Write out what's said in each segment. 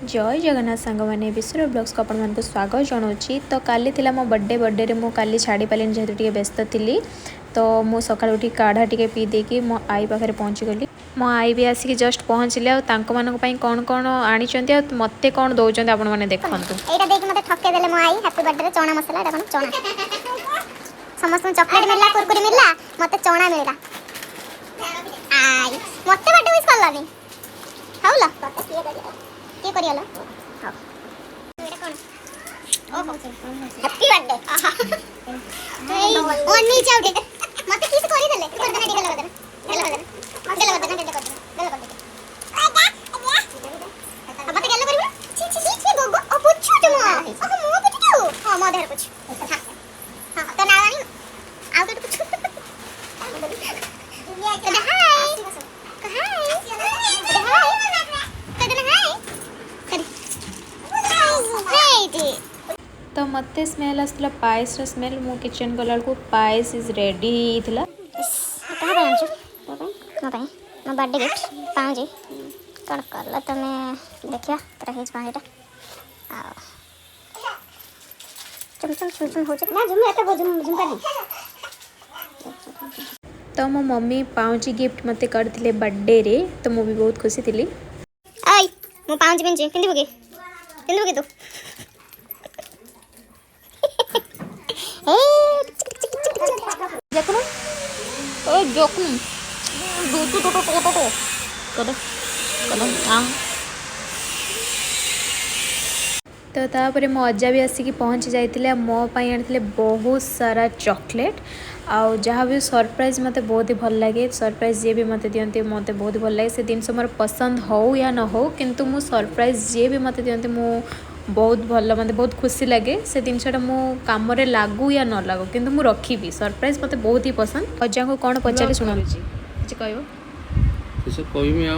जय जगन्नाथ सांग मैंने विश्व ब्लॉग्स को आपको स्वागत जनाऊँगी। तो काली थी मो बर्थडे रे मु काली छाड़ी पारे जेहतु टे व्यस्त थी। तो मु सका उठी काढ़ा टे पी देकी मो आई पाखे पहुँची गली। मो आई भी आसिक जस्ट पहुँचले आई कौन कौन आनी मत कौन दौरान आपण मैंने देखते चना मसला चना समस्त चॉकलेट मिलला कुरकुरी मिलला मते चना मिलला आई मते बर्थडे विश करलानी हाउला के करियाला हां एटा कोन ओहो हैप्पी बर्थडे ओ नीचे आउटे मते किस करि देले कर देना टिकल बदन देला बदन देला बदन देला कर देला कर अब मते गेलो करबे छी छी छी गोगो ओ पुछु तुम ओ मो पुछु हां मो देहर पुछु हां तो ना आनी आउ तो पुछु तो मत स्मेल आसला पायस स्मेल मो किचन गला को पायस इज रेडी हितला कहां पे आंचो मो बर्थडे गिफ्ट पाऊजी कौन करला तमे देखिया तोरा हेज पाएटा आ चमचम हो ना जुम एत जुम का नहीं। तो मो मम्मी पाऊजी गिफ्ट मते करथिले बर्थडे रे तो मो भी बहुत खुशी थिली। आई मो पाऊजी पिंजे पिंदबो के तू देखो ओ जोकू दो कदम आ तो तापर मो अज्जा भी आसिक पहुँची जाते मो आनी बहुत सारा चॉकलेट आउ जहाँ भी सरप्राइज मते बहुत ही भल लगे सरप्राइज जी भी मते दियंती मते बहुत भल लगे से जिनस मोर पसंद हो या न हो किंतु मु सरप्राइज जी भी मते दियंती मु बहुत भल मते बहुत खुशी लगे से जिनसटा मो काम रे लागू या न लागू किंतु मु रखी सरप्राइज मते बहुत ही पसंद। अज्जा को कौन पचारे सुना किछ कहबो किछ कहमी आ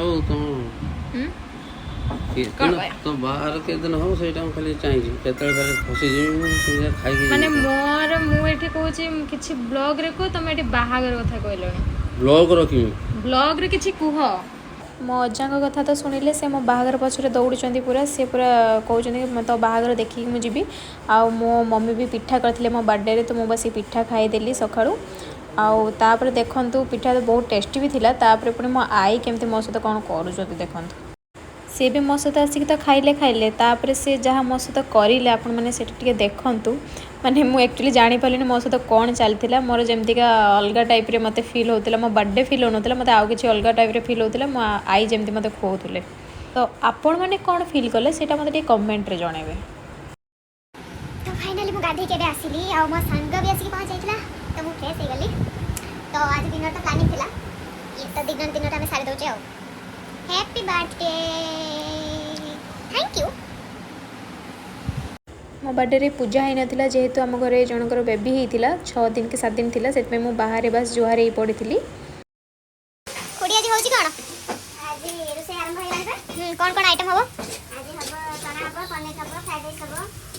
तो बाहर के दिन हो सेटा खाली चाहिए केतल खाली फसी जे खाई माने मोर मु एठी कहूची किछि ब्लॉग रे को तमे एठी बाहागर कथा कहलनी ब्लॉग रखी ब्लॉग रे किछि कुह मो अज्जा कथा तो शुणिले से मो बाहागर पछरे दौड़ुचंदी पूरा से पूरा कहउचंदी कि तो बाहागर देखि मु जीबी आ मो मम्मी भी पिठा करथिले मो बर्थडे रे तो मो बस पिठा खाई देली सखाळू आउ तापर देखंतु पिठा तो बहुत टेस्टी भी थिला तापर पुनी मो आई केमते मो सहित कोन करूचंदी देखंतु सी भी मो सहित आसिक तो खाइले तापर से जहाँ मो सहित करें आपण मैंने से देखु माने मु एक्चुअली जानी पारे मो सहित कौन चलता मोर जमतीका अलग टाइप रे मते फील होता मो बर्थडे फील होता मत आउ कि अलग टाइप रे फील होता मो आई जमती मते खोले तो आपण मैंने कौन फील कले सेटा मते कमेंट रे जणेबे। तो फाइनली मु गाधी के आसिली आ मो संग भी आसिक पहुंच जाइतला तो मु फ्रेश हे गली तो आज दिन तो प्लानिंग थिला ये तो दिन हम सारी दउचे आ हैप्पी बर्थडे थैंक यू। मो बर्थडे रे पूजा ही नथिला जेहेतु आम घरे जनकर बेबी होता 6 दिन कि 7 दिन थिला सेतमे मु बाहर बस जुहार ही पड़ी थी। खोड़ी आज होची कोन आज रोसे आरंभ हो गला कोन कोन आइटम हबो आज हबो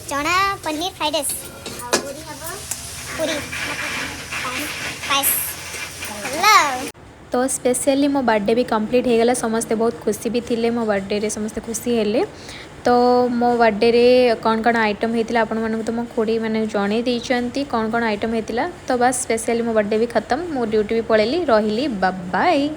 चना हबो पनीर फ्राइड राइस आ पूरी हबो पूरी पायस हेलो। तो स्पेशली मो बर्थडे भी कंप्लीट हो गला समस्ते बहुत खुशी भी थिले मो बर्थडे रे समस्ते खुशी हेले। तो मो बर्थडे रे कौन कौन आइटम होता आपण मानक तो मो खोड़ी मैंने जणे देइचंती कौन कौन आइटम होता तो बस स्पेशली मो बर्थडे भी खत्म मो ड्यूटी भी पळेली रहिली बाय बाय।